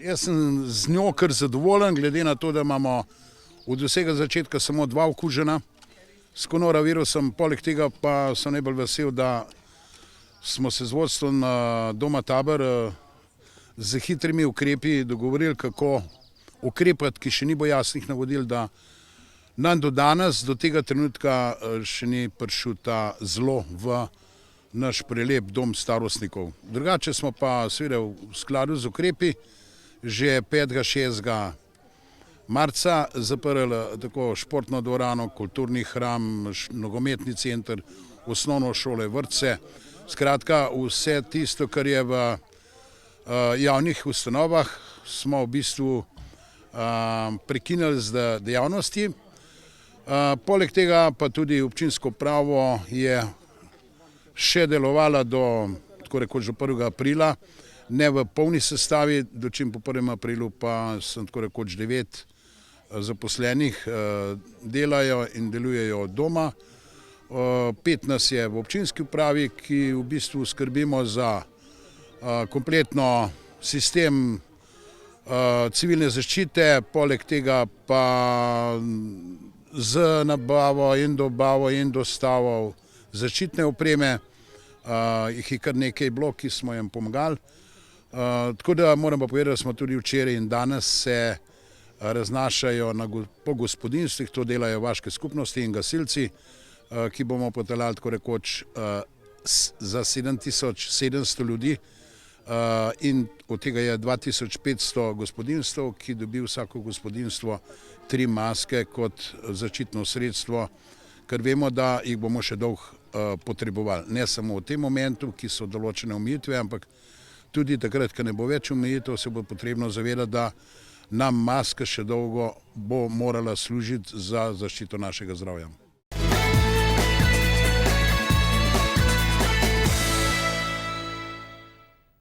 Jaz sem z njo kar zadovoljen, glede na to, da imamo od vsega začetka samo 2 okužena s koronavirusom. Poleg tega pa sem najbolj vesel, da smo se z vodstvom Doma Tabor z hitrimi ukrepi dogovorili, kako ukrepati, ki še ni bo jasnih navodil, da nam do danes, do tega trenutka še ni prišel ta zlo v naš prelep dom starostnikov. Drugače smo pa seveda v skladu z ukrepi že 5. 6. marca zaprli tako športno dvorano, kulturni hram, nogometni center, osnovno šole, vrtce. Skratka, vse tisto, kar je v javnih ustanovah, smo v bistvu prekinili z dejavnosti. Poleg tega pa tudi občinsko upravo je še delovala do tako rekoč do 1. aprila, ne v polni sestavi, dočim po 1. aprilu pa sem tako rekoč 9 zaposlenih delajo in delujejo od doma. 5 nas je v občinski upravi, ki v bistvu skrbimo za kompletno sistem civilne zaščite, poleg tega pa z nabavo in dobavo in dostavo zaščitne opreme, jih je kar nekaj bilo, ki smo jim pomagali. Tako da moram pa povedati, da smo tudi včeraj in danes se raznašajo po gospodinjstvih, to delajo vaške skupnosti in gasilci, ki bomo popeljali tako rekoč za 7700 ljudi in od tega je 2500 gospodinjstv, ki dobi vsako gospodinjstvo 3 maske kot zaščitno sredstvo, ker vemo, da jih bomo še dolgo potrebovali. Ne samo v tem momentu, ki so določene omejitve, ampak tudi takrat, ko ne bo več omejitev, se bo potrebno zavedati, da nam maska še dolgo bo morala služiti za zaščito našega zdravja.